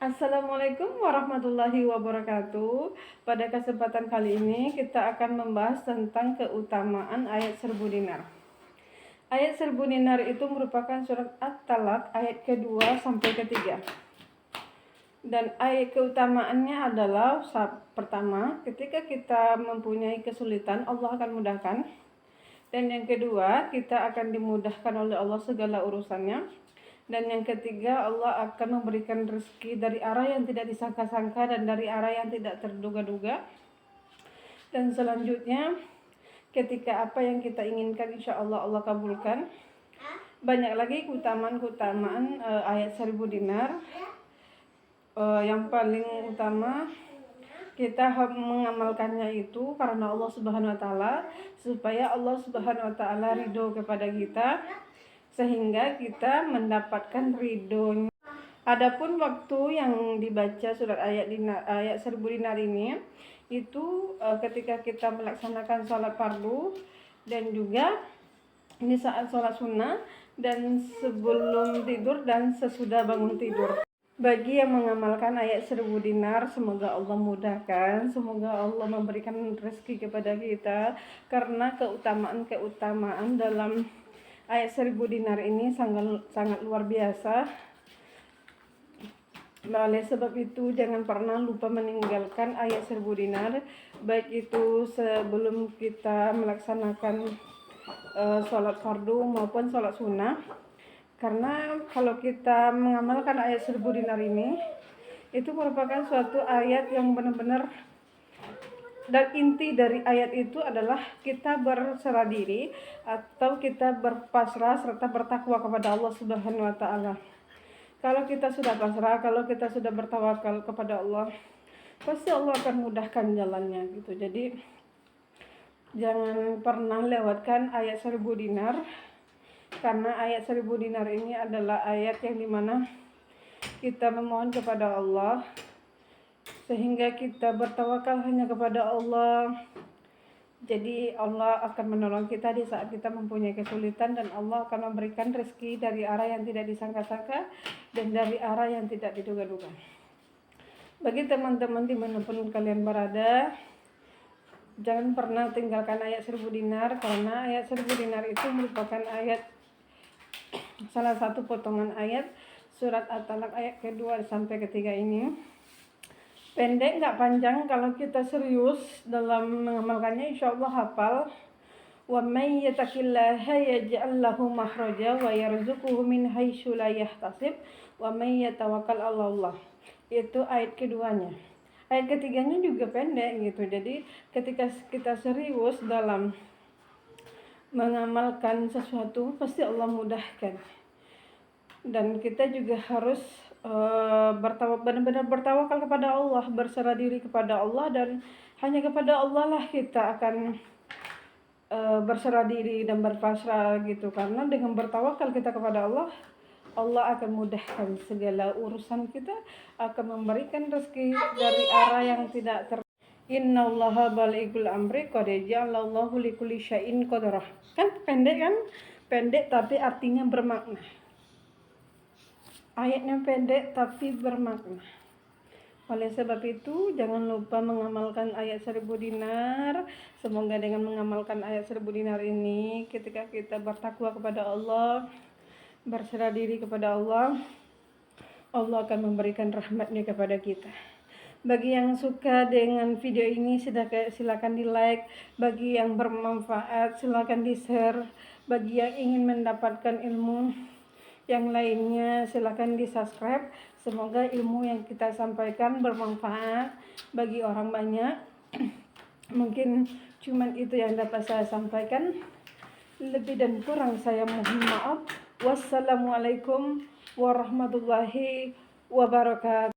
Assalamualaikum warahmatullahi wabarakatuh. Pada kesempatan kali ini kita akan membahas tentang keutamaan ayat 1000 dinar. Ayat 1000 dinar itu merupakan surat At-Talaq ayat kedua sampai ketiga. Dan ayat keutamaannya adalah pertama, ketika kita mempunyai kesulitan, Allah akan mudahkan. Dan yang kedua, kita akan dimudahkan oleh Allah segala urusannya. Dan yang ketiga, Allah akan memberikan rezeki dari arah yang tidak disangka-sangka dan dari arah yang tidak terduga-duga. Dan selanjutnya, ketika apa yang kita inginkan, insya Allah Allah kabulkan. Banyak lagi keutamaan ayat 1000 dinar. Yang paling utama, kita mengamalkannya itu karena Allah Subhanahu wa taala, supaya Allah Subhanahu wa taala ridho kepada kita, sehingga kita mendapatkan ridhonya. Adapun waktu yang dibaca surat ayat 1000 dinar ini itu ketika kita melaksanakan sholat fardu dan juga di saat sholat sunnah dan sebelum tidur dan sesudah bangun tidur. Bagi yang mengamalkan ayat 1000 dinar, semoga Allah mudahkan, semoga Allah memberikan rezeki kepada kita, karena keutamaan dalam ayat 1000 dinar ini sangat luar biasa. Oleh sebab itu, jangan pernah lupa meninggalkan ayat 1000 dinar, baik itu sebelum kita melaksanakan sholat fardu maupun sholat sunnah. Karena kalau kita mengamalkan ayat 1000 dinar ini, itu merupakan suatu ayat yang benar-benar, dan inti dari ayat itu adalah kita berserah diri atau kita berpasrah serta bertakwa kepada Allah Subhanahu wa taala. Kalau kita sudah pasrah, kalau kita sudah bertawakal kepada Allah, pasti Allah akan mudahkan jalannya gitu. Jadi jangan pernah lewatkan ayat 1000 dinar, karena ayat 1000 dinar ini adalah ayat yang dimana kita memohon kepada Allah, sehingga kita bertawakal hanya kepada Allah. Jadi Allah akan menolong kita di saat kita mempunyai kesulitan, dan Allah akan memberikan rezeki dari arah yang tidak disangka-sangka dan dari arah yang tidak diduga-duga. Bagi teman-teman dimanapun kalian berada, jangan pernah tinggalkan ayat 1000 dinar, karena ayat 1000 dinar itu merupakan ayat, salah satu potongan ayat surat At-Talaq ayat kedua sampai ketiga ini. Pendek nggak panjang, kalau kita serius dalam mengamalkannya insya Allah hafal. Wa may yattaqillaha yaj'al lahu makhraja wa yarzuquhu min haitsu la yahtasib wa may yatawakkal 'ala Allah. Itu ayat keduanya. Ayat ketiganya juga pendek gitu. Jadi ketika kita serius dalam mengamalkan sesuatu, pasti Allah mudahkan. Dan kita juga harus benar-benar bertawakal kepada Allah, berserah diri kepada Allah, dan hanya kepada Allah lah kita akan berserah diri dan berpasrah gitu. Karena dengan bertawakal kita kepada Allah, Allah akan mudahkan segala urusan kita, akan memberikan rezeki dari arah yang tidak Innallaha balighul amri qad ja'alallahu likulli syai'in qadarah. Kan pendek kan? Pendek tapi artinya bermakna. Ayatnya pendek tapi bermakna. Oleh sebab itu, jangan lupa mengamalkan ayat 1000 dinar. Semoga dengan mengamalkan ayat 1000 dinar ini, ketika kita bertakwa kepada Allah, berserah diri kepada Allah, Allah akan memberikan rahmatnya kepada kita. Bagi yang suka dengan video ini, silakan di like. Bagi yang bermanfaat, silakan di share. Bagi yang ingin mendapatkan ilmu yang lainnya, silakan di subscribe. Semoga ilmu yang kita sampaikan bermanfaat bagi orang banyak. Mungkin cuman itu yang dapat saya sampaikan. Lebih dan kurang saya mohon maaf. Wassalamualaikum warahmatullahi wabarakatuh.